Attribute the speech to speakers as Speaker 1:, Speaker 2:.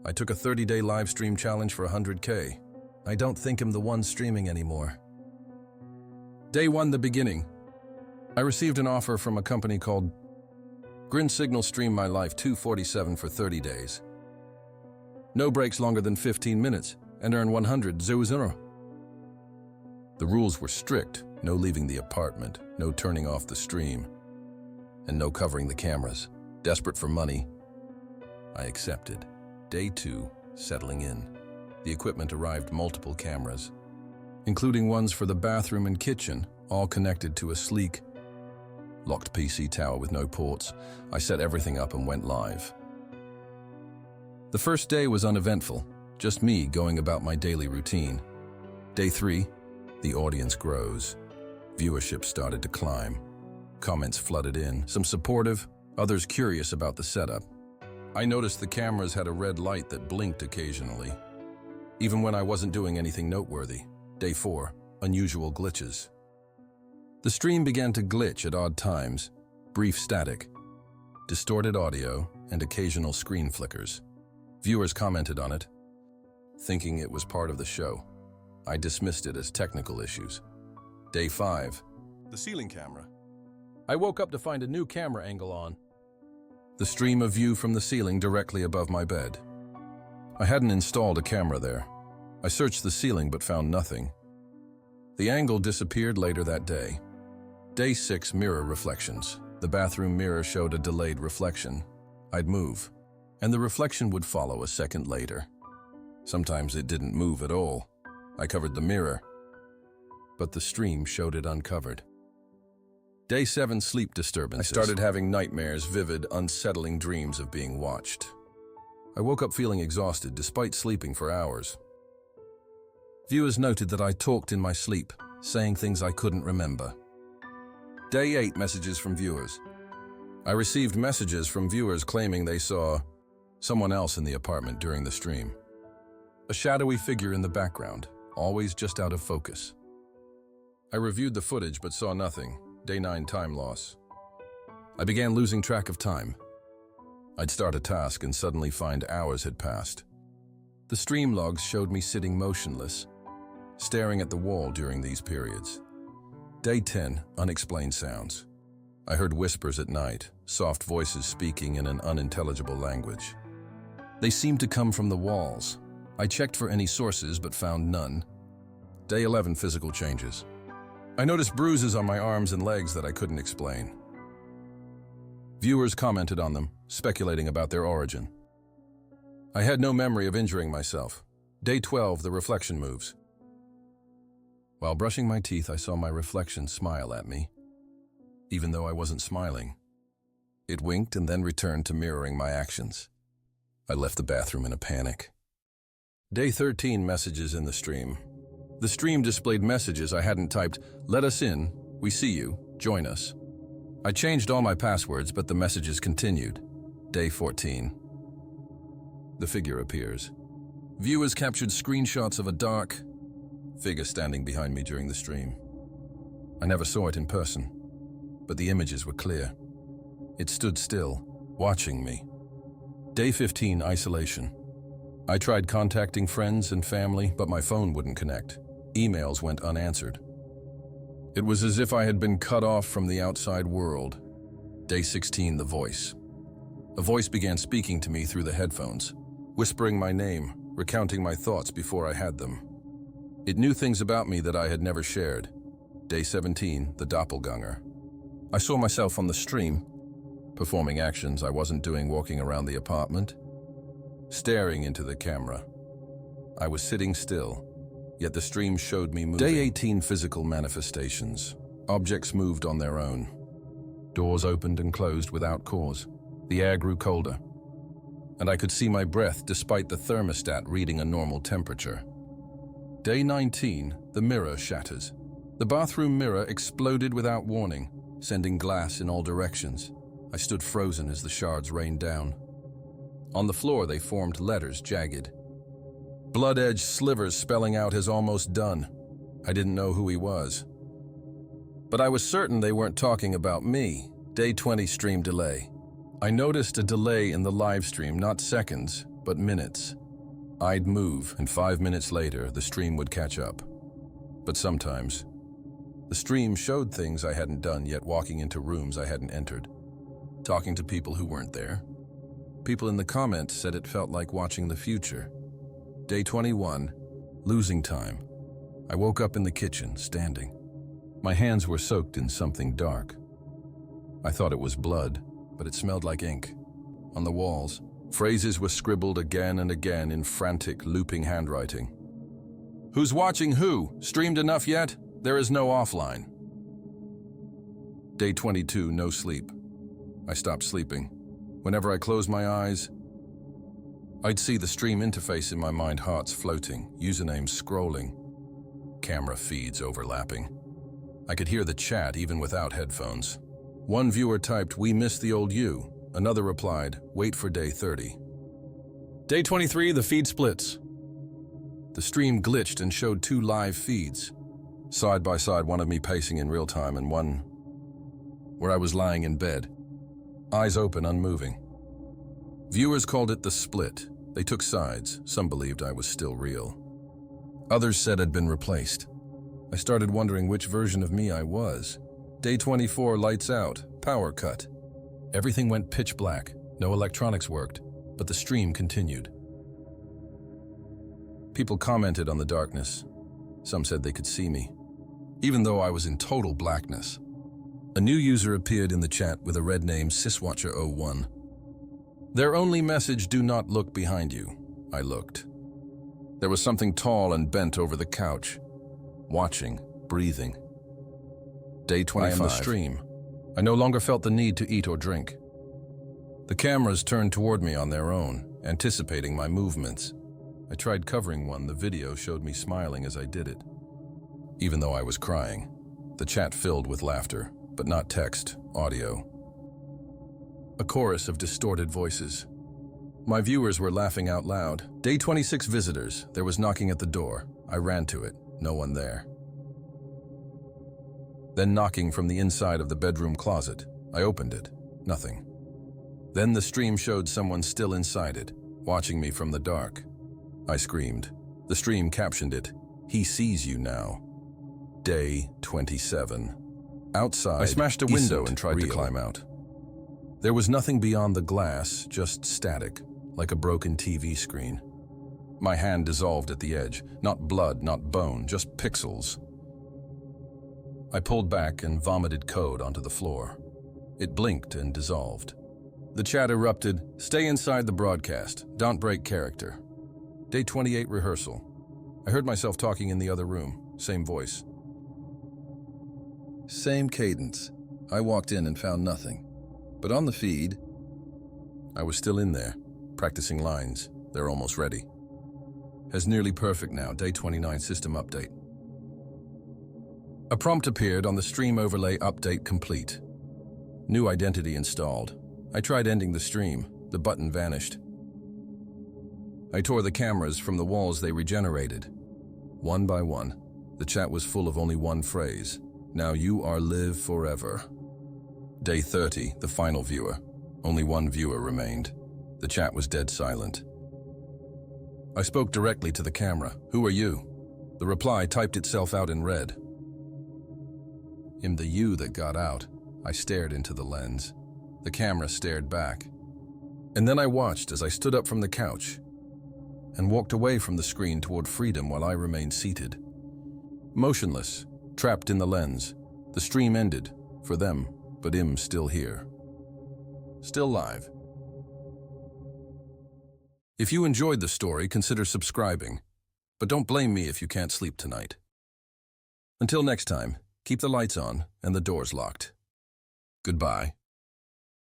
Speaker 1: I took a 30-day live stream challenge for 100K. I don't think I'm the one streaming anymore. Day 1, the beginning. I received an offer from a company called GrinSignal Stream My Life 247 for 30 days. No breaks longer than 15 minutes and earn 100,000. The rules were strict: no leaving the apartment, no turning off the stream, and no covering the cameras. Desperate for money, I accepted. Day 2, settling in. The equipment arrived: multiple cameras, including ones for the bathroom and kitchen, all connected to a sleek, locked PC tower with no ports. I set everything up and went live. The first day was uneventful, just me going about my daily routine. Day 3, the audience grows. Viewership started to climb. Comments flooded in, some supportive, others curious about the setup. I noticed the cameras had a red light that blinked occasionally, even when I wasn't doing anything noteworthy. Day 4, unusual glitches. The stream began to glitch at odd times: brief static, distorted audio, and occasional screen flickers. Viewers commented on it, thinking it was part of the show. I dismissed it as technical issues. Day 5, the ceiling camera. I woke up to find a new camera angle on. The stream of view from the ceiling directly above my bed. I hadn't installed a camera there. I searched the ceiling but found nothing. The angle disappeared later that day. Day 6, mirror reflections. The bathroom mirror showed a delayed reflection. I'd move, and the reflection would follow a second later. Sometimes it didn't move at all. I covered the mirror, but the stream showed it uncovered. Day 7, sleep disturbances. I started having nightmares, vivid, unsettling dreams of being watched. I woke up feeling exhausted despite sleeping for hours. Viewers noted that I talked in my sleep, saying things I couldn't remember. Day 8, messages from viewers. I received messages from viewers claiming they saw someone else in the apartment during the stream. A shadowy figure in the background, always just out of focus. I reviewed the footage but saw nothing. Day 9, time loss. I began losing track of time. I'd start a task and suddenly find hours had passed. The stream logs showed me sitting motionless, staring at the wall during these periods. Day 10, unexplained sounds. I heard whispers at night, soft voices speaking in an unintelligible language. They seemed to come from the walls. I checked for any sources but found none. Day 11, physical changes. I noticed bruises on my arms and legs that I couldn't explain. Viewers commented on them, speculating about their origin. I had no memory of injuring myself. Day 12, the reflection moves. While brushing my teeth, I saw my reflection smile at me, even though I wasn't smiling. It winked and then returned to mirroring my actions. I left the bathroom in a panic. Day 13, messages in the stream. The stream displayed messages I hadn't typed. Let us in, we see you, join us. I changed all my passwords, but the messages continued. Day 14. The figure appears. Viewers captured screenshots of a dark figure standing behind me during the stream. I never saw it in person, but the images were clear. It stood still, watching me. Day 15, isolation. I tried contacting friends and family, but my phone wouldn't connect. Emails went unanswered. It was as if I had been cut off from the outside world. Day 16, the voice. A voice began speaking to me through the headphones, whispering my name, recounting my thoughts before I had them. It knew things about me that I had never shared. Day 17, the doppelganger. I saw myself on the stream, performing actions I wasn't doing, walking around the apartment, staring into the camera. I was sitting still, yet the stream showed me moving. Day 18, physical manifestations. Objects moved on their own. Doors opened and closed without cause. The air grew colder, and I could see my breath despite the thermostat reading a normal temperature. Day 19, the mirror shatters. The bathroom mirror exploded without warning, sending glass in all directions. I stood frozen as the shards rained down. On the floor, they formed letters, jagged. Blood-edged slivers spelling out "has almost done." I didn't know who he was, but I was certain they weren't talking about me. Day 20, stream delay. I noticed a delay in the live stream, not seconds, but minutes. I'd move, and 5 minutes later, the stream would catch up. But sometimes, the stream showed things I hadn't done yet, walking into rooms I hadn't entered, talking to people who weren't there. People in the comments said it felt like watching the future. Day 21, losing time. I woke up in the kitchen, standing. My hands were soaked in something dark. I thought it was blood, but it smelled like ink. On the walls, phrases were scribbled again and again in frantic, looping handwriting. Who's watching who? Streamed enough yet? There is no offline. Day 22, no sleep. I stopped sleeping. Whenever I closed my eyes, I'd see the stream interface in my mind, hearts floating, usernames scrolling, camera feeds overlapping. I could hear the chat even without headphones. One viewer typed, "We missed the old you." Another replied, "Wait for day 30. Day 23, the feed splits. The stream glitched and showed 2 live feeds. Side by side, one of me pacing in real time and one where I was lying in bed, eyes open, unmoving. Viewers called it the split. They took sides. Some believed I was still real. Others said I'd been replaced. I started wondering which version of me I was. Day 24, lights out, power cut. Everything went pitch black. No electronics worked, but the stream continued. People commented on the darkness. Some said they could see me, even though I was in total blackness. A new user appeared in the chat with a red name, Syswatcher01. Their only message, "Do not look behind you." I looked. There was something tall and bent over the couch, watching, breathing. Day 25. I am the stream. I no longer felt the need to eat or drink. The cameras turned toward me on their own, anticipating my movements. I tried covering one. The video showed me smiling as I did it. Even though I was crying, the chat filled with laughter, but not text, audio. A chorus of distorted voices. My viewers were laughing out loud. Day 26, visitors. There was knocking at the door. I ran to it. No one there. Then knocking from the inside of the bedroom closet. I opened it. Nothing. Then the stream showed someone still inside it, watching me from the dark. I screamed. The stream captioned it, "He sees you now." Day 27. Outside, I smashed a window and tried to climb out. There was nothing beyond the glass, just static, like a broken TV screen. My hand dissolved at the edge. Not blood, not bone, just pixels. I pulled back and vomited code onto the floor. It blinked and dissolved. The chat erupted, "Stay inside the broadcast. Don't break character." Day 28, rehearsal. I heard myself talking in the other room. Same voice. Same cadence. I walked in and found nothing. But on the feed, I was still in there, practicing lines. They're almost ready. Has nearly perfect now. Day 29, system update. A prompt appeared on the stream overlay, update complete. New identity installed. I tried ending the stream. The button vanished. I tore the cameras from the walls. They regenerated. One by one. The chat was full of only one phrase. "Now you are live forever." Day 30, the final viewer. Only one viewer remained. The chat was dead silent. I spoke directly to the camera. "Who are you?" The reply typed itself out in red. "I'm the you that got out." I stared into the lens. The camera stared back. And then I watched as I stood up from the couch and walked away from the screen toward freedom while I remained seated. Motionless, trapped in the lens. The stream ended, for them, but I'm still here. Still live. If you enjoyed the story, consider subscribing. But don't blame me if you can't sleep tonight. Until next time, keep the lights on and the doors locked. Goodbye.